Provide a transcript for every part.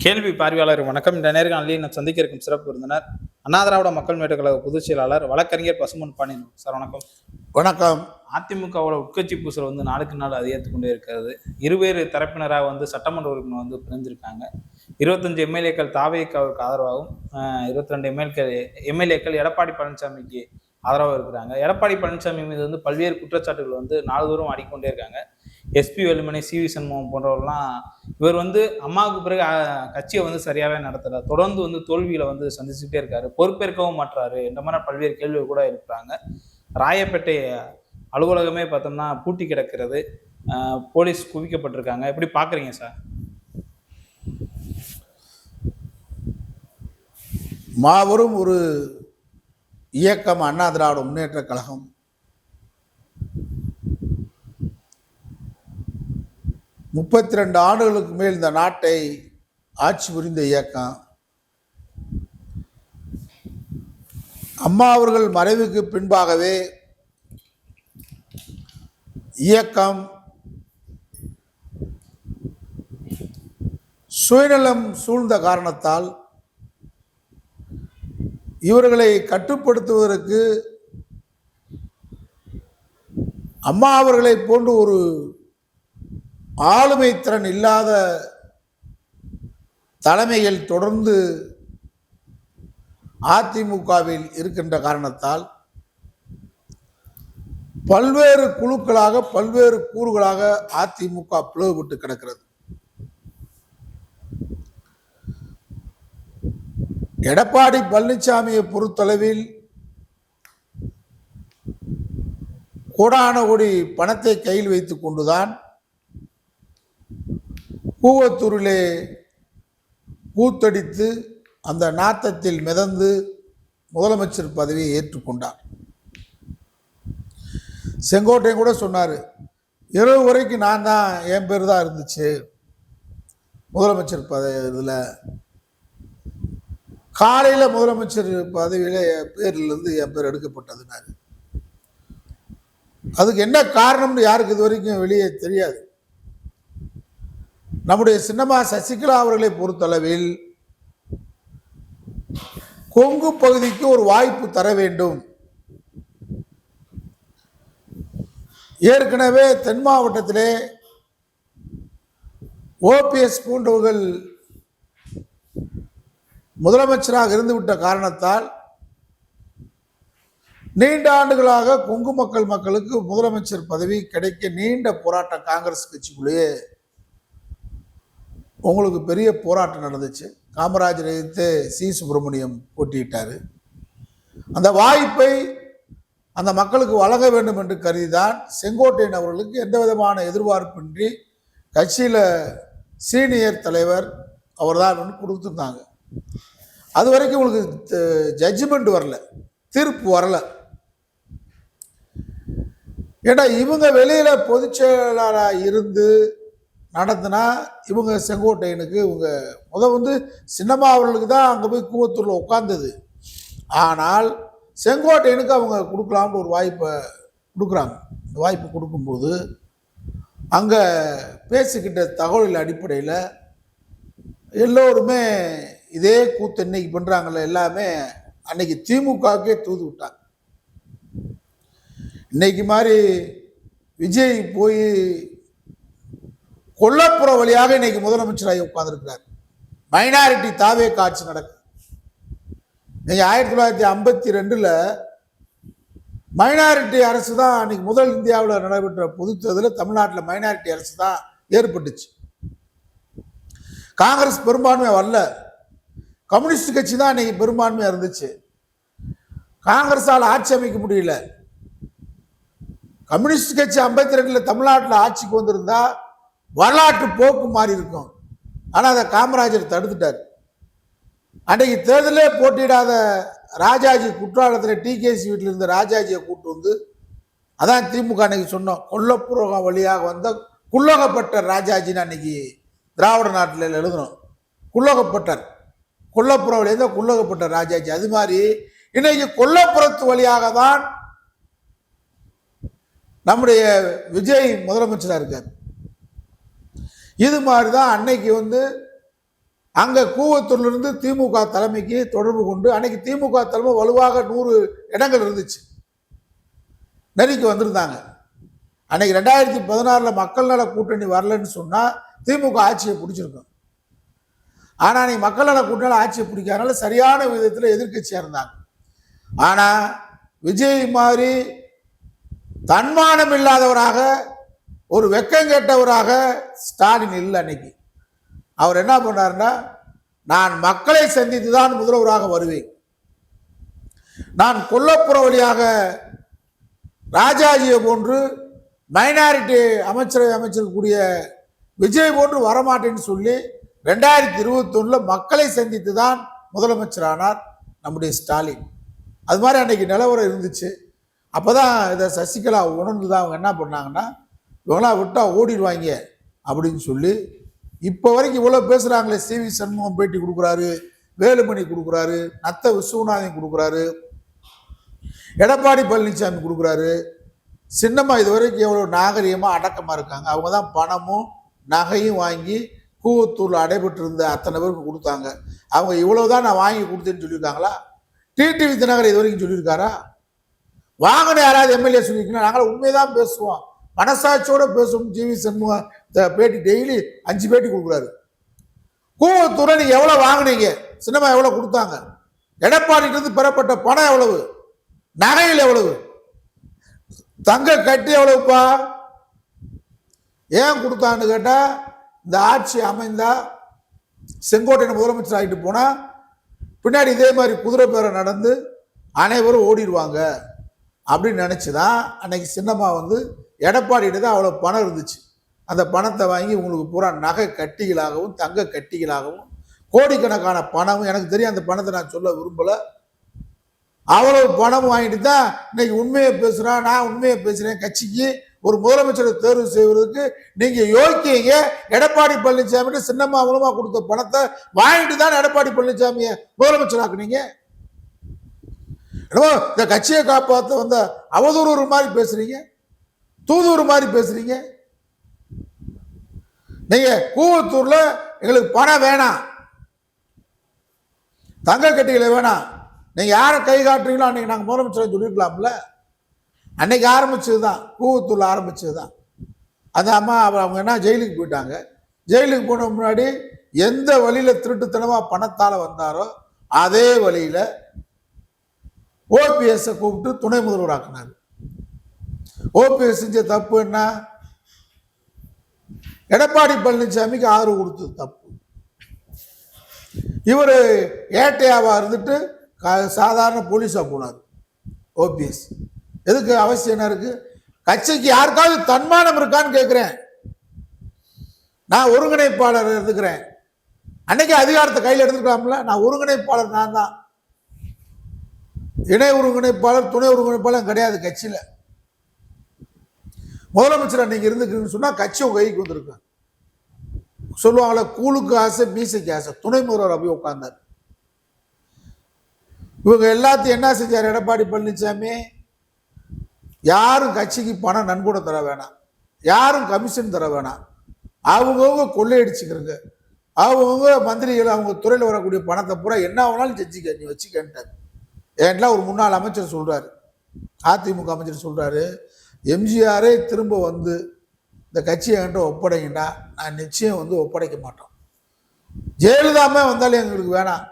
கேள்வி பார்வையாளர் வணக்கம். இந்த நேர்காணலில் நான் சந்திக்க இருக்கும் சிறப்பு விருந்தினர் அண்ணா திராவிட மக்கள் முன்னேற்ற கழக பொதுச் செயலாளர் வழக்கறிஞர் பசுமன் பாண்டியன் சார். வணக்கம். வணக்கம். அதிமுகவோட உட்கட்சி பூசல் நாளுக்கு நாள் அதிகரித்து கொண்டே இருக்கிறது. இருவேறு தரப்பினராக சட்டமன்ற உறுப்பினர் பிரிஞ்சிருக்காங்க. 25 எம்எல்ஏக்கள் தாவேக்காவுக்கு ஆதரவாகவும் 22 எம்எல்ஏக்கள் எடப்பாடி பழனிசாமிக்கு ஆதரவாக இருக்கிறாங்க. எடப்பாடி பழனிசாமி மீது பல்வேறு குற்றச்சாட்டுகள் நாள்தோறும் ஆடிக்கொண்டே இருக்காங்க. எஸ்பி வேலுமணி, சி.வி. சண்முகம் போன்றவர்கள்லாம் இவர் அம்மாவுக்கு பிறகு கட்சியை சரியாவே நடத்துறாரு, தொடர்ந்து தோல்விகளை சந்திச்சுட்டே இருக்காரு, பொறுப்பேற்கவும் மாற்றாரு என்ற மாதிரி பல்வேறு கேள்விகள் கூட இருக்கிறாங்க. ராயப்பேட்டை அலுவலகமே பார்த்தோம்னா பூட்டி கிடக்கிறது, போலீஸ் குவிக்கப்பட்டிருக்காங்க. எப்படி பாக்குறீங்க சார்? மாபெரும் ஒரு இயக்கம் அண்ணா திராவிட முன்னேற்ற கழகம். முப்பத்தி 32 ஆண்டுகளுக்கு மேல் இந்த நாட்டை ஆட்சி புரிந்த இயக்கம். அம்மா அவர்கள் மறைவுக்கு பின்பாகவே இயக்கம் சுயநலம் சூழ்ந்த காரணத்தால் இவர்களை கட்டுப்படுத்துவதற்கு அம்மா அவர்களை போன்று ஒரு ஆளுமை திறன் இல்லாத தலைமைகள் தொடர்ந்து அதிமுகவில் இருக்கின்ற காரணத்தால் பல்வேறு குழுக்களாக பல்வேறு கூறுகளாக அதிமுக பிளவுபட்டு கிடக்கிறது. எடப்பாடி பழனிசாமியை பொறுத்தளவில் கோடான கோடி பணத்தை கையில் வைத்துக் கொண்டுதான் கூவத்தூரிலே கூத்தடித்து அந்த நாத்தத்தில் மிதந்து முதலமைச்சர் பதவியை ஏற்றுக்கொண்டார். செங்கோட்டையன் கூட சொன்னார், இரவு வரைக்கும் நான் தான், என் பேர் தான் இருந்துச்சு முதலமைச்சர் இதில், காலையில் முதலமைச்சர் பதவியில் பேர்லேருந்து என் பேர் எடுக்கப்பட்டதுனாரு. அதுக்கு என்ன காரணம்னு யாருக்கு இது வரைக்கும் வெளியே தெரியாது. நம்முடைய சின்னம்மா சசிகலா அவர்களை பொறுத்தளவில் கொங்கு பகுதிக்கு ஒரு வாய்ப்பு தர வேண்டும். ஏற்கனவே தென் மாவட்டத்திலே ஓபிஎஸ் போன்றவர்கள் முதலமைச்சராக இருந்துவிட்ட காரணத்தால் நீண்ட ஆண்டுகளாக கொங்கு மக்களுக்கு முதலமைச்சர் பதவி கிடைக்க நீண்ட போராட்டம் காங்கிரஸ் கட்சிக்குள்ளேயே உங்களுக்கு பெரிய போராட்டம் நடந்துச்சு. காமராஜர் எதிர்த்து சி. சுப்பிரமணியம் போட்டியிட்டார். அந்த வாய்ப்பை அந்த மக்களுக்கு வழங்க வேண்டும் என்று கருதிதான் செங்கோட்டையன் அவர்களுக்கு எந்த விதமான எதிர்பார்ப்பின்றி கட்சியில் சீனியர் தலைவர் அவர் தான் கொடுத்துருந்தாங்க. அது வரைக்கும் உங்களுக்கு ஜட்ஜ்மெண்ட் வரல, தீர்ப்பு வரல. ஏன்னா இவங்க வெளியில் பொதுச் செயலாளராக இருந்து நடத்தினா இவங்க செங்கோட்டையனுக்கு இவங்க சின்னம்மா அவர்களுக்கு தான் அங்கே போய் கூவத்தூரில் உட்கார்ந்தது. ஆனால் செங்கோட்டையனுக்கு அவங்க கொடுக்கலாம்னு ஒரு வாய்ப்பை கொடுக்குறாங்க. இந்த வாய்ப்பு கொடுக்கும்போது அங்கே பேசிக்கிட்ட தகவல் அடிப்படையில் எல்லோருமே இதே கூத்து இன்னைக்கு பண்ணுறாங்கல்ல, எல்லாமே அன்னைக்கு திமுகவுக்கே தூது விட்டாங்க. இன்னைக்கு மாதிரி விஜய் போய் கொல்லப்புற வழியாக இன்னைக்கு முதலமைச்சராக உட்கார்ந்துருக்கிறார். மைனாரிட்டி தாவே காட்சி நடக்குது. நீங்க 1952 மைனாரிட்டி அரசு தான் அன்னைக்கு முதல் இந்தியாவில் நடைபெற்ற பொது தேர்தலில் தமிழ்நாட்டில் மைனாரிட்டி அரசு தான் ஏற்பட்டுச்சு. காங்கிரஸ் பெரும்பான்மை வரல, கம்யூனிஸ்ட் கட்சி தான் இன்னைக்கு பெரும்பான்மையா இருந்துச்சு. காங்கிரஸால் ஆட்சி அமைக்க முடியல. கம்யூனிஸ்ட் கட்சி 52 தமிழ்நாட்டில் ஆட்சிக்கு வந்திருந்தா வரலாற்று போக்கு மாறி இருக்கும். ஆனால் அதை காமராஜர் தடுத்துட்டார். அன்றைக்கு தேர்தலே போட்டியிடாத ராஜாஜி குற்றாலத்தில் டிகேசி வீட்டில் இருந்த ராஜாஜியை கூட்டு அதான் திமுக அன்னைக்கு சொன்னோம், கொல்லப்புறம் வழியாக வந்த குள்ளகப்பட்டர் ராஜாஜின்னு அன்னைக்கு திராவிட நாட்டில் எழுதணும். குள்ளகப்பட்டர், கொல்லப்புறம் வழியாக தான் குள்ளகப்பட்டர் ராஜாஜி. அது மாதிரி இன்னைக்கு கொல்லப்புறத்து வழியாக தான் நம்முடைய விஜய் முதலமைச்சராக இருக்கார். இது மாதிரி தான் அன்னைக்கு அங்கே கூவத்தூர்லேருந்து திமுக தலைமைக்கு தொடர்பு கொண்டு அன்னைக்கு திமுக தலைமை வலுவாக 100 இடங்கள் இருந்துச்சு, நெருக்கி வந்திருந்தாங்க. அன்னைக்கு 2016 மக்கள் நல கூட்டணி வரலன்னு சொன்னால் திமுக ஆட்சியை பிடிச்சிருக்கும். ஆனால் அன்னைக்கு மக்கள் நல கூட்டணி ஆட்சியை பிடிக்காதனால சரியான விதத்தில் எதிர்கட்சியாக இருந்தாங்க. ஆனால் விஜய் மாதிரி தன்மானம் இல்லாதவராக, ஒரு வெக்கம் கேட்டவராக ஸ்டாலின் இல்லை. அன்னைக்கு அவர் என்ன பண்ணாருன்னா, நான் மக்களை சந்தித்து தான் முதல்வராக வருவேன், நான் கொல்லப்புற வழியாக ராஜாஜியை போன்று மைனாரிட்டி அமைச்சரவை அமைச்சிருக்கக்கூடிய விஜய் போன்று வரமாட்டேன்னு சொல்லி 2021 மக்களை சந்தித்து தான் முதலமைச்சரானார் நம்முடைய ஸ்டாலின். அது மாதிரி அன்னைக்கு நிலவரம் இருந்துச்சு. அப்போதான் இதை சசிகலா உணர்ந்து தான் அவங்க என்ன பண்ணாங்கன்னா, இவங்களாம் விட்டால் ஓடிடுவாங்க அப்படின்னு சொல்லி இப்போ வரைக்கும் இவ்வளோ பேசுகிறாங்களே. CV சண்முகம் பேட்டி கொடுக்குறாரு, வேலுமணி கொடுக்குறாரு, நத்த விஸ்வநாதன் கொடுக்குறாரு, எடப்பாடி பழனிசாமி கொடுக்குறாரு. சின்னம்மா இது வரைக்கும் எவ்வளோ நாகரிகமாக அடக்கமாக இருக்காங்க. அவங்க தான் பணமும் நகையும் வாங்கி கூவத்தூரில் அடைபட்டு இருந்த அத்தனை பேருக்கு கொடுத்தாங்க. அவங்க இவ்வளவுதான் நான் வாங்கி கொடுத்தேன்னு சொல்லியிருக்காங்களா? டிடிவி தினகரன் இது வரைக்கும் சொல்லியிருக்காரா? வாங்கின யாராவது எம்எல்ஏ சொல்லியிருக்கீங்களா? நாங்கள் உண்மைதான் பேசுவோம், மனசாட்சியோட பேசுவோம். CV சண்முகம் பேட்டி டெய்லி 5 பேட்டி கொடுக்குறாரு. கூவத்தூரை நீங்க எவ்வளவு வாங்கினீங்க? சினிமா எவ்வளவு கொடுத்தாங்க? எடப்பாடிட்டு இருந்து பெறப்பட்ட பணம் எவ்வளவு? நகையில் எவ்வளவு? தங்க கட்டி எவ்வளவுப்பா? ஏன் கொடுத்தான்னு கேட்டா, இந்த ஆட்சி அமைந்தா செங்கோட்டையன் முதலமைச்சர் ஆகிட்டு போனா பின்னாடி இதே மாதிரி குதிரை பேரை நடந்து அனைவரும் ஓடிடுவாங்க அப்படின்னு நினைச்சுதான் அன்னைக்கு சின்னம்மா வந்து எடப்பாடிட்டு தான் அவ்வளோ பணம் இருந்துச்சு. அந்த பணத்தை வாங்கி உங்களுக்கு பூரா நகை கட்டிகளாகவும் தங்க கட்டிகளாகவும் கோடிக்கணக்கான பணமும், எனக்கு தெரியும் அந்த பணத்தை நான் சொல்ல விரும்பலை, அவ்வளவு பணம் வாங்கிட்டு தான் இன்னைக்கு உண்மையை பேசுகிறான். நான் உண்மையை பேசுகிறேன். கட்சிக்கு ஒரு முதலமைச்சரை தேர்வு செய்வதற்கு நீங்க யோக்கியங்க. எடப்பாடி பழனிசாமி சின்னம்மா மூலமா கொடுத்த பணத்தை வாங்கிட்டு தான் எடப்பாடி பழனிசாமியை முதலமைச்சர் ஆக்குனீங்க. இந்த கட்சியை காப்பாற்ற வந்த அவதூறு மாதிரி பேசுறீங்க, தூதூர் மாதிரி பேசுறீங்க. நீங்க கூவத்தூர்ல எங்களுக்கு பணம் வேணாம், தங்க கட்டிகளை வேணாம், நீங்க யாரை கை காட்டுறீங்களோ அன்னைக்கு நாங்கள் முதலமைச்சர் சொல்லிருக்கலாம்ல. அன்னைக்கு ஆரம்பிச்சதுதான், கூவத்தூர்ல ஆரம்பிச்சதுதான். அந்த அம்மா அவங்க என்ன ஜெயிலுக்கு போயிட்டாங்க. ஜெயிலுக்கு போன முன்னாடி எந்த வழியில திருட்டுத்தனமா பணத்தால வந்தாரோ அதே வழியில OPS கூப்பிட்டு துணை முதல்வர் ஆக்கினார். OPS செஞ்ச தப்பு என்ன? எடப்பாடி பழனிசாமிக்கு ஆதரவு கொடுத்தது தப்பு. இவர் ஏட்டையாவா இருந்துட்டு சாதாரண போலீஸா போனார். OPS எதுக்கு அவசியம் என்ன இருக்கு? கட்சிக்கு யாருக்காவது தன்மானம் இருக்கான்னு கேட்கிறேன். நான் ஒருங்கிணைப்பாளர் இருக்கிறேன். அன்னைக்கு அதிகாரத்தை கையில் எடுத்துக்கலாம்ல. நான் ஒருங்கிணைப்பாளர், நான் தான் இணை ஒருங்கிணைப்பாளர், துணை ஒருங்கிணைப்பாளர் கிடையாது கட்சியில. முதலமைச்சர் அன்னைக்கு இருந்துக்குன்னு சொன்னா கட்சி உங்க கைக்கு வந்திருக்கு. சொல்லுவாங்களே, கூழுக்கு ஆசை மீசைக்கு ஆசை. துணை முதல்வர் அப்படி உட்கார்ந்தார். இவங்க எல்லாத்தையும் என்ன செஞ்சார் எடப்பாடி பழனிசாமி? யாரும் கட்சிக்கு பணம் நன்கொடை தர வேணாம், யாரும் கமிஷன் தர வேணாம், அவங்கவுங்க கொள்ளையடிச்சுக்கிறங்க, அவங்கவுங்க மந்திரிகள் அவங்க துறையில் வரக்கூடிய பணத்தை பூரா என்ன வேணாலும் செஞ்சுக்க, நீ வச்சுக்கிட்டார். ஏன்டா ஒரு முன்னாள் அமைச்சர் சொல்றாரு, அதிமுக அமைச்சர் சொல்றாரு, எம்ஜிஆரே திரும்ப வந்து இந்த கட்சியை என்கிட்ட ஒப்படைங்கடா, நான் நிச்சயம் வந்து ஒப்படைக்க மாட்டோம். ஜெயலலிதாமே வந்தாலும் எங்களுக்கு வேணாம்,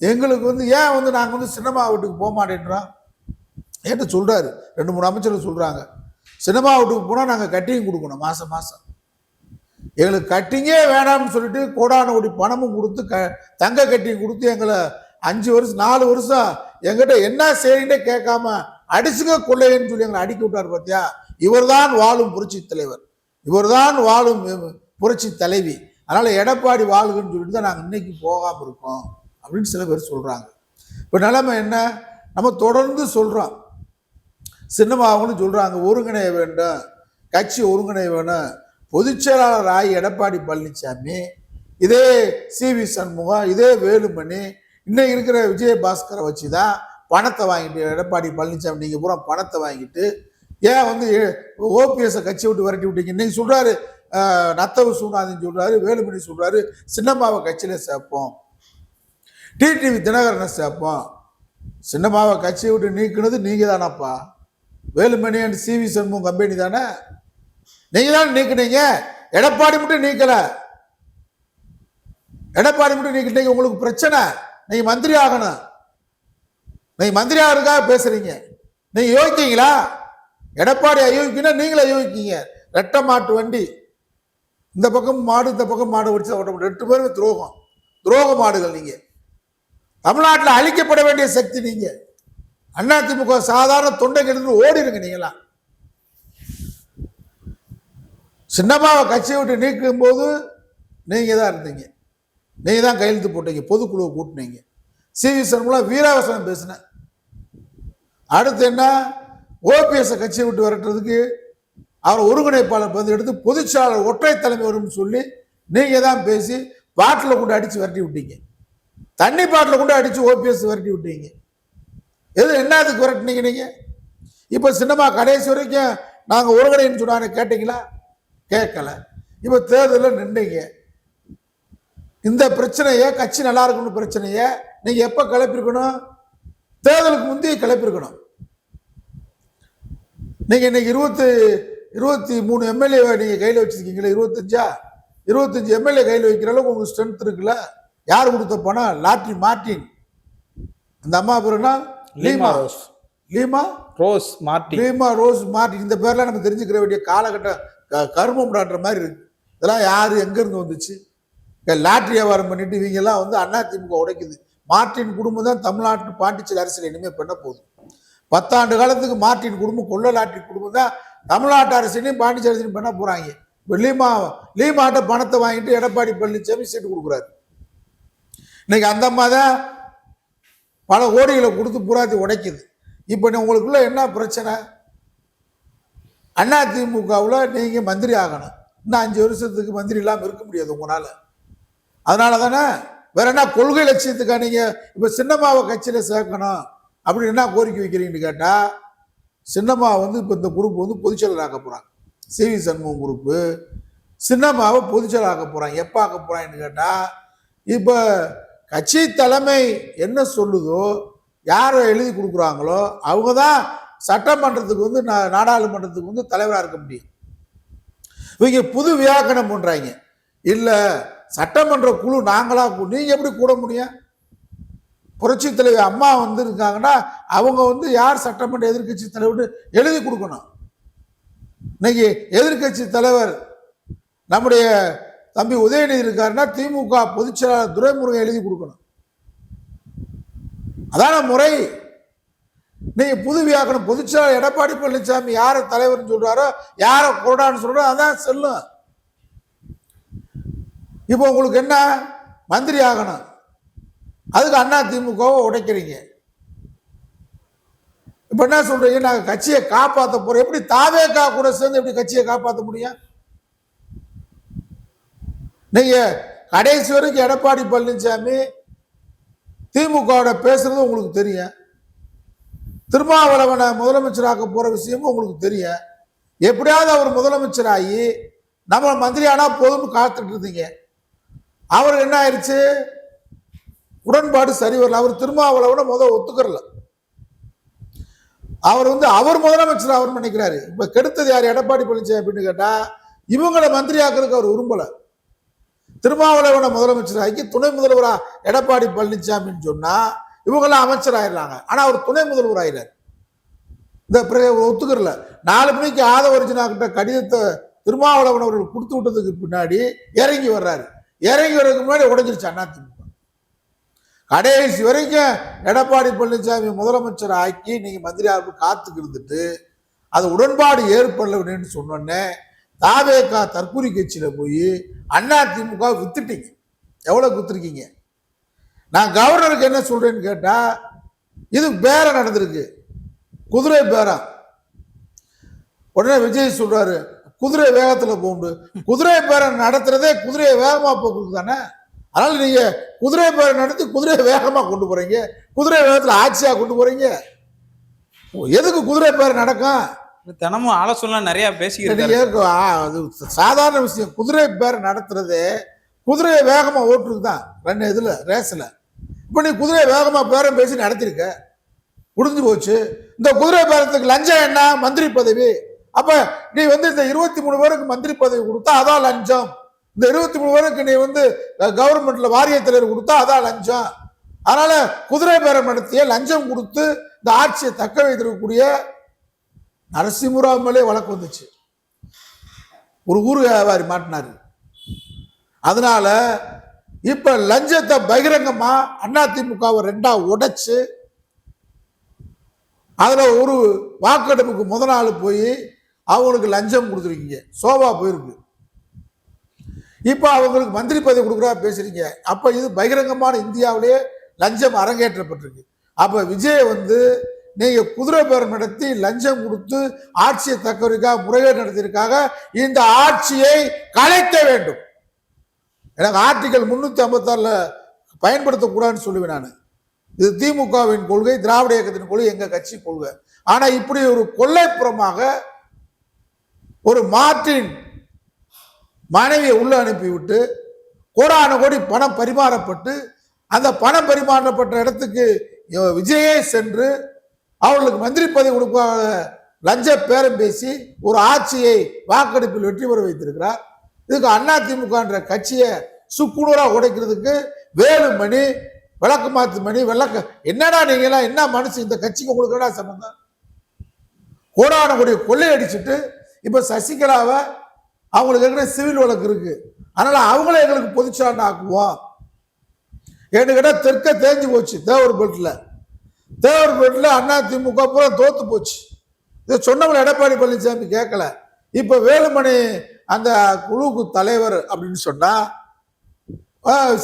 எங்களுக்கு வந்து ஏன் வந்து நாங்கள் வந்து சினிமா வீட்டுக்கு போக மாட்டேன்றோம் ஏன்ட்டு சொல்றாரு. 2-3 அமைச்சர்கள் சொல்றாங்க, சினிமா வீட்டுக்கு போனால் நாங்கள் கட்டிங் கொடுக்கணும் மாசம் மாசம், எங்களுக்கு கட்டிங்கே வேணாம்னு சொல்லிட்டு கோடான கோடி பணமும் கொடுத்து தங்க கட்டிங் கொடுத்து எங்களை 5 வருஷம் 4 வருஷம் எங்கிட்ட என்ன செய்யறே கேட்காம அடிச்சுக்க கொள்ளையன்னு சொல்லி எங்களை அடிக்க விட்டார். பார்த்தியா, இவர்தான் வாழும் புரட்சி தலைவர், இவர்தான் வாழும் புரட்சி தலைவி. அதனால எடப்பாடி வாழுதுன்னு சொல்லிட்டு தான் நாங்கள் இன்னைக்கு போகாமல் இருக்கோம் அப்படின்னு சில பேர் சொல்றாங்க. இப்போ நிலைமை என்ன? நம்ம தொடர்ந்து சொல்றோம், சின்னமாகனு சொல்றாங்க, ஒருங்கிணைய வேண்டும், கட்சி ஒருங்கிணைய வேணும். பொதுச்செயலாளர் ஆகி எடப்பாடி பழனிசாமி, இதே CV சண்முகம், இதே வேலுமணி, இன்னைக்கு இருக்கிற விஜயபாஸ்கரை வச்சுதான் பணத்தை வாங்கிட்டு எடப்பாடி பழனிசாமி நீங்க பூரா பணத்தை வாங்கிட்டு ஏன் வந்து OPS கட்சி விட்டு விரட்டி விட்டீங்க? இன்னைக்கு சொல்றாரு நத்தவு சூனாதின்னு சொல்றாரு, வேலுமணி சொல்றாரு, சின்னம்மாவை கட்சியில சேர்ப்போம், டிடிவி தினகரனை சேர்ப்போம். சின்னம்மாவை கட்சியை விட்டு நீக்கினது நீங்க தானப்பா. Velumani and CV Shanmugam company தானே, நீங்க தானே நீக்கினீங்க. எடப்பாடி மட்டும் நீக்கல, எடப்பாடி மட்டும் நீக்கிட்டீங்க. உங்களுக்கு பிரச்சனை, நீங்க மந்திரி ஆகணும். நீங்க மந்திரி ஆகிறதுக்காக பேசுறீங்க. நீங்க யோசிக்கீங்களா? எடப்பாடி அயோக்கினா நீங்களே யோசிக்கீங்க. ரெட்டை மாட்டு வண்டி, இந்த பக்கம் மாடு இந்த பக்கம் மாடு வச்சு ஓட்ட, 2 பேரும் துரோகம், துரோக மாடுகள். நீங்க தமிழ்நாட்டில் அழிக்கப்பட வேண்டிய சக்தி நீங்க. அதிமுக சாதாரண தொண்டை கெடுத்து ஓடிடுங்க நீங்களாம். சின்னம்மாவை கட்சியை விட்டு நீக்கும் போது நீங்க தான் இருந்தீங்க, நீங்க தான் கையெழுத்து போட்டீங்க, பொதுக்குழுவை கூட்டினீங்க. சிவி சண்முகம் வீராவசனம் பேசின. அடுத்து என்ன, ஓபிஎஸ் கட்சியை விட்டு விரட்டுறதுக்கு அவர் ஒருங்கிணைப்பாளர் வந்து எடுத்து பொதுச்செயலாளர் ஒற்றை தலைமை வரும்னு சொல்லி நீங்க தான் பேசி பாட்டில் கொண்டு அடிச்சு விரட்டி விட்டீங்க. தண்ணி பாட்டில் கொண்டு அடிச்சு ஓபிஎஸ் விரட்டி விட்டீங்க. எது என்னதுக்கு விரட்டினீங்க நீங்க? இப்ப சின்னம்மா கடைசி வரைக்கும் நாங்க ஒருங்கிணைன்னு சொன்னாங்க, கேட்டீங்களா? கேட்கல. இப்ப தேர்தலில் நின்றீங்க. இந்த பிரச்சனைய, கட்சி நல்லா இருக்கணும் பிரச்சனைய நீங்க எப்ப கிளப்பிருக்கணும்? தேர்தலுக்கு முந்தைய கிளப்பிருக்கணும். நீங்க இன்னைக்கு 23 எம்எல்ஏ நீங்க கையில வச்சிருக்கீங்களா? 25 எம்எல்ஏ கையில் வைக்கிற அளவுக்கு உங்களுக்கு ஸ்ட்ரென்த் இருக்குல்ல. யார் கொடுத்த பணம்? Lottery Martin. அந்த அம்மா பேருனா லீமா ரோஸ் மார்டின். இந்த பேர்லாம் நம்ம தெரிஞ்சுக்கிற வேண்டிய காலகட்டம் கருமம்டான்ற மாதிரி இருக்கு. இதெல்லாம் யாரு எங்க இருந்து வந்துச்சு? லாட்ரி வியாபாரம் பண்ணிட்டு இவங்க எல்லாம் வந்து அதிமுக உடைக்குது. மார்டின் குடும்பம் தான் தமிழ்நாட்டு பாண்டிச்சேரி அரசியல் இனிமே பண்ண போகுது. 10 ஆண்டு காலத்துக்கு மார்டின் குடும்பம், கொள்ள லாட்ரி குடும்பம் தான் தமிழ்நாட்டு அரசியலையும் பாண்டிச்சேரி அரசியலையும் பண்ண போறாங்க. இப்போ லீமாட்ட பணத்தை வாங்கிட்டு எடப்பாடி பழனிசாமி சீட்டு கொடுக்குறாரு. இன்னைக்கு அந்த அம்மா தான் பல கோடிகளை கொடுத்து புறாத்தி உடைக்குது. இப்போ உங்களுக்குள்ள என்ன பிரச்சனை? அதிமுகவில் நீங்க மந்திரி ஆகணும். இன்னும் 5 வருஷத்துக்கு மந்திரி இல்லாமல் இருக்க முடியாது உங்களால. அதனால தானே வேற என்ன கொள்கை லட்சியத்துக்கா நீங்க இப்ப சின்னம்மாவை கட்சியில சேர்க்கணும் அப்படின்னு என்ன கோரிக்கை வைக்கிறீங்கன்னு கேட்டா, சின்னம்மா வந்து இப்ப இந்த குரூப் வந்து பொதுச்செயலர் ஆக்க போறாங்க. சிவி சண்முகம் குரூப்பு சின்னம்மாவை பொதுச்செயலர் ஆக்க போறாங்க. எப்ப ஆக்க போறாங்கன்னு கேட்டா, இப்ப கட்சி தலைமை என்ன சொல்லுதோ, யாரை எழுதி கொடுக்குறாங்களோ அவங்க தான் சட்டமன்றத்துக்கு வந்து நாடாளுமன்றத்துக்கு வந்து தலைவராக இருக்க முடியும். இவங்க புது வியாக்கணம் பண்றாங்க. இல்ல சட்டமன்ற குழு நாங்களா, நீங்க எப்படி கூட முடியும்? புரட்சி தலைவர் அம்மா வந்து இருக்காங்கன்னா அவங்க வந்து யார் சட்டமன்ற எதிர்கட்சி தலைவர் எழுதி கொடுக்கணும். இன்னைக்கு எதிர்கட்சி தலைவர் நம்முடைய தம்பி உதயநிதி இருக்காருன்னா திமுக பொதுச்செயலாளர் துரைமுருகன் எழுதி கொடுக்கணும். அதான முறை. நீங்க புது வியாக்கணம். பொதுச்செயலாளர் எடப்பாடி பழனிசாமி யார தலைவர்னு சொல்றாரோ, யார கொடான்னு சொல்றாரோ அதான் செல்லும். இப்போ உங்களுக்கு என்ன, மந்திரி ஆகணும், அதுக்கு அதிமுகவை உடைக்கிறீங்க. இப்ப என்ன சொல்றீங்க? நாங்க கட்சியை காப்பாற்ற போறோம். எப்படி தாவேகா கூட சேர்ந்து எப்படி கட்சியை காப்பாற்ற முடியும்? நீங்க கடைசி வரைக்கும் எடப்பாடி பழனிசாமி திமுக பேசுறது உங்களுக்கு தெரியும். திருமாவளவனை முதலமைச்சராக்க போற விஷயமும் உங்களுக்கு தெரியும். எப்படியாவது அவர் முதலமைச்சராகி நம்ம மந்திரி ஆனா போதும்னு காத்துட்டு இருந்தீங்க. அவருக்கு என்ன ஆயிடுச்சு? உடன்பாடு சரி வரல. அவர் திருமாவளவனை ஒத்துக்கறல. அவர் வந்து அவர் முதலமைச்சர் அவர் நினைக்கிறாரு. இப்ப கெடுத்தது யார்? எடப்பாடி பழனிசாமி அப்படின்னு கேட்டா, இவங்களை மந்திரி ஆக்குறதுக்கு அவர் விரும்பல. திருமாவளவனை முதலமைச்சராக்கி துணை முதல்வரா எடப்பாடி பழனிசாமின்னு சொன்னா இவங்கெல்லாம் அமைச்சர் ஆயிடுறாங்க. ஆனா அவர் துணை முதல்வர் ஆயிடாரு. இந்த ஒத்துக்கறல. 4 மணிக்கு ஆதவர்ஜுனா கிட்ட கடிதத்தை திருமாவளவன் அவர்கள் கொடுத்து விட்டதுக்கு பின்னாடி இறங்கி வர்றாரு. இறங்கி வர்றதுக்கு முன்னாடி உடைஞ்சிருச்சு அதிமுக. கடைசி வரைக்கும் எடப்பாடி பழனிசாமி முதலமைச்சர் ஆக்கி நீங்க மந்திரியாருக்கு காத்துக்கு இருந்துட்டு அது உடன்பாடு ஏற்படலன்னு சொன்னோன்னே தாவேகா தற்கூரி கட்சியில போய் அதிமுக வித்துட்டீங்க. எவ்வளவு வித்துருக்கீங்க? நான் கவர்னருக்கு என்ன சொல்றேன்னு கேட்டா, இது பேரம் நடந்திருக்கு, குதிரை பேரம். உடனே விஜய் சொல்றாரு குதிரை வேகத்துல போகுது. குதிரை பேரம் நடத்துறதே குதிரையை வேகமா போக்குறது தானே. அதனால நீங்க குதிரை பேரம் நடத்தி குதிரையை வேகமா கொண்டு போறீங்க, குதிரை வேகத்துல ஆட்சியா கொண்டு போறீங்க. எதுக்கு குதிரை பேரம் நடக்கும்? தினமும் ஆலோசனை நிறைய பேசிக்கிட்டு அது சாதாரண விஷயம். குதிரை பேர் நடத்துறது குதிரையை வேகமா ஓட்டுறது தான் இதுல ரேஸ்ல. இப்ப நீ குதிரையை வேகமா பேரம் பேசி நடத்திருக்க, முடிஞ்சு போச்சு. இந்த குதிரை பேரத்துக்கு லஞ்சம் என்ன? மந்திரி பதவி. அப்ப நீ இந்த 23 பேருக்கு மந்திரி பதவி கொடுத்தா அதான் லஞ்சம். இந்த 23 பேருக்கு நீ கவர்மெண்ட்ல வாரிய தலைவர் கொடுத்தா அதான் லஞ்சம். அதனால குதிரை பேரம் நடத்திய லஞ்சம் கொடுத்து இந்த ஆட்சியை தக்க வைத்திருக்கக்கூடிய நரசிம்மராவ் மேலே வழக்கு வந்துச்சு. ஒரு ஊர் வியாபாரி மாட்டினாரு. அதனால இப்ப லஞ்சத்தை பகிரங்கமா அதிமுகவை 2ஆ உடைச்சு அதுல ஒரு வாக்கெடுப்புக்கு முதல் நாள் போய் அவங்களுக்கு லஞ்சம் கொடுத்துருக்கீங்க. சோபா போயிருக்கு. இப்ப அவங்களுக்கு மந்திரி பதவி கொடுக்குறா பேசுறீங்க. அப்ப இது பகிரங்கமான இந்தியாவிலேயே லஞ்சம் அரங்கேற்றப்பட்டிருக்கு. அப்ப விஜய் நீங்க குதிரை பேரம் நடத்தி லஞ்சம் கொடுத்து ஆட்சியை தக்கவதற்காக முறைகேடு நடத்தியிருக்காக இந்த ஆட்சியை கலைக்க வேண்டும். எனக்கு ஆர்டிகல் 356 பயன்படுத்தக்கூடாதுன்னு சொல்லுவேன் நான். இது திமுகவின் கொள்கை, திராவிட இயக்கத்தின் கொள்கை, எங்க கட்சி கொள்கை. ஆனா இப்படி ஒரு கொள்ளைப்புறமாக ஒரு மார்ட்டின் மனைவியை உள்ள அனுப்பிவிட்டு கோடான கோடி பணம் பரிமாறப்பட்டு அந்த பணம் பரிமாறப்பட்ட இடத்துக்கு விஜயே சென்று அவர்களுக்கு மந்திரி பதவி கொடுக்க லஞ்ச பேரம் பேசி ஒரு ஆட்சியை வாக்கெடுப்பில் வெற்றி பெற வைத்திருக்கிறார். இதுக்கு அதிமுக கட்சியை சுக்குநூறா உடைக்கிறதுக்கு வேலுமணி, விளக்கு மாத்து மணி, என்னடா நீங்க எல்லாம் என்ன மனசு? இந்த கட்சிக்கு உங்களுக்கு சம்பந்தம்? கோடான கோடி கொள்ளையடிச்சுட்டு இப்ப சசிகலாவை அவங்களுக்கு சிவில் வழக்கு இருக்கு, அதனால அவங்கள எங்களுக்கு பொதுச்சாண்டு ஆக்குவோம். ஏன்னு கேட்டா தெற்க தேஞ்சு போச்சு. தேவர்பேட்டில் அதிமுக பூரா தோத்து போச்சு. இதை சொன்னவங்க எடப்பாடி பழனிசாமி கேட்கல. இப்ப வேலுமணி அந்த குழுக்கு தலைவர் அப்படின்னு சொன்னா,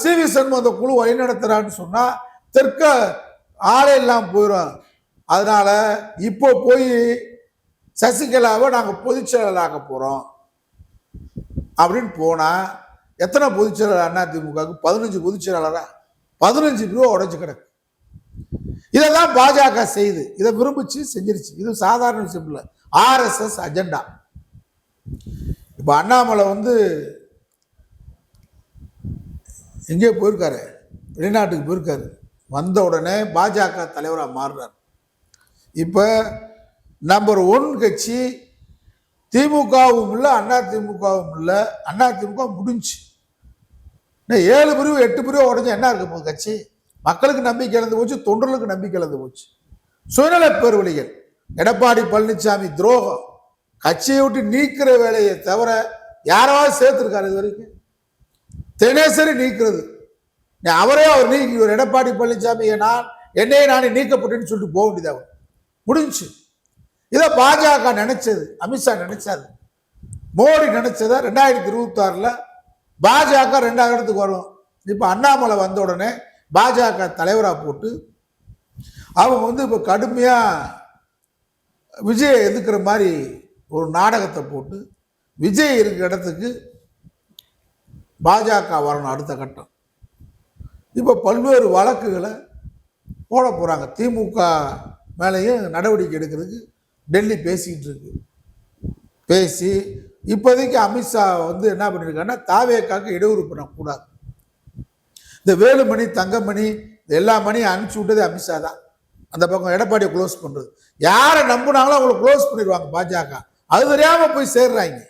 CV சண்முகம் அந்த குழு வழிநடத்துறான்னு சொன்னா தெற்க ஆளே இல்லாம போயிடும். அதனால இப்போ போய் சசிகலாவை நாங்க பொதுச்செயலாளர் ஆக்க போறோம் அப்படின்னு போனா எத்தனை பொதுச்செயலாளர் அதிமுக? 15 பொதுச்செயலாளரா? 15 ரூபா உடைச்சு கிடக்கு. இதெல்லாம் பாஜக செய்து இதை விரும்பிச்சு செஞ்சிருச்சு. இது சாதாரண விஷயம் இல்லை, RSS அஜெண்டா. இப்ப அண்ணாமலை எங்கே போயிருக்காரு, வெளிநாட்டுக்கு போயிருக்காரு. வந்த உடனே பாஜக தலைவராக மாறுறார். இப்ப நம்பர் 1 கட்சி திமுகவும் இல்லை, அதிமுகவும் இல்லை. அதிமுக முடிஞ்சு 7 பிரிவு 8 பிரிவு உடஞ்சு என்ன இருக்க போகுது? கட்சி மக்களுக்கு நம்பிக்கை இழந்து போச்சு, தொண்டர்களுக்கு நம்பிக்கை இழந்து போச்சு. சுயநல பேர்வழிகள், எடப்பாடி பழனிசாமி துரோகம், கட்சியை விட்டு நீக்கிற வேலையை தவிர யாராவது சேர்த்திருக்காரு இது வரைக்கும்? தினசரி நீக்கிறது. அவர் நீக்கி எடப்பாடி பழனிசாமி என்னையே நானே நீக்கப்பட்டேன்னு சொல்லிட்டு போக வேண்டியது. அவர் முடிஞ்சு. இதை பாஜக நினைச்சது, அமித்ஷா நினைச்சாரு, மோடி நினைச்சத 2026 பாஜக 2ஆவது இடத்துக்கு வரும். இப்ப அண்ணாமலை வந்த உடனே பாஜக தலைவராக போட்டு அவங்க இப்ப கடுமையா விஜய் எதிர்க்கிற மாதிரி ஒரு நாடகத்தை போட்டு விஜய் இருக்கிற இடத்துக்கு பாஜக வரணும். அடுத்த கட்டம் இப்ப பல்வேறு வழக்குகளை போட போறாங்க. திமுக மேலேயும் நடவடிக்கை எடுக்கிறதுக்கு டெல்லி பேசிக்கிட்டு இருக்கு. பேசி இப்போதைக்கு அமித்ஷா என்ன பண்ணிருக்காங்கன்னா, தாவேக்காக்கு இடையூறு பண்ணக்கூடாது. இந்த வேலுமணி, தங்கமணி, எல்லா மணியும் அனுப்பிச்சு விட்டது அமித்ஷா தான். அந்த பக்கம் எடப்பாடியை க்ளோஸ் பண்றது. யாரை நம்பினாங்களோ அவங்களை க்ளோஸ் பண்ணிடுவாங்க பாஜக. அது தெரியாம போய் சேர்றாங்க.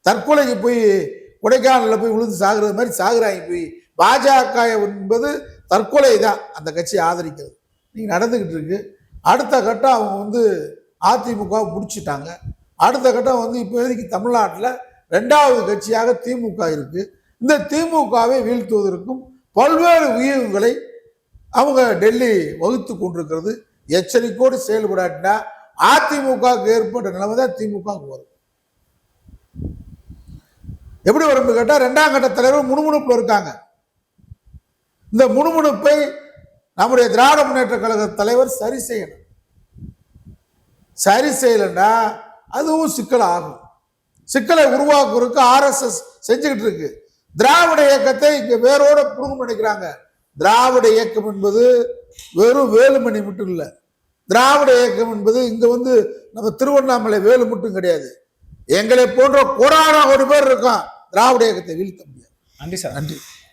தற்கொலைக்கு போய் கொடைக்கானலில் போய் விழுந்து சாகுறது மாதிரி சாகுறாங்க. போய் பாஜக என்பது தற்கொலை தான் அந்த கட்சியை ஆதரிக்கிறது. நீங்க நடந்துகிட்டு இருக்கு. அடுத்த கட்டம் அவங்க அதிமுக முடிச்சுட்டாங்க. அடுத்த கட்டம் இப்போதைக்கு தமிழ்நாட்டில் 2வது கட்சியாக திமுக இருக்கு. இந்த திமுகவை வீழ்த்துவதற்கும் பல்வேறு வியூகங்களை அவங்க டெல்லி வகுத்து கொண்டிருக்கிறது. எச்சரிக்கையோடு செயல்படாட்டினா அதிமுகவுக்கு ஏற்பட்ட நிலைமை தான் திமுகவுக்கு வரும். எப்படி வரும் கேட்டா, 2ஆம் கட்ட தலைவர் முணுமுணுப்புல இருக்காங்க. இந்த முணுமுணுப்பை நம்முடைய திராவிட முன்னேற்ற கழக தலைவர் சரி செய்யணும். சரி செய்யலன்னா அதுவும் சிக்கல் ஆகும். சிக்கலை உருவாக்குறதுக்கு RSS செஞ்சுக்கிட்டு இருக்கு. திராவிட இயக்கத்தை இங்க வேரோட புடுங்க நினைக்கிறாங்க. திராவிட இயக்கம் என்பது வெறும் வேலுமணி மட்டும் இல்லை, திராவிட இயக்கம் என்பது இங்க வந்து நம்ம திருவண்ணாமலை வேலு மட்டும் கிடையாது. எங்களை போன்ற கோடான ஒரு பேர் இருக்கோம். திராவிட இயக்கத்தை வீழ்த்த முடியாது. நன்றி சார். நன்றி.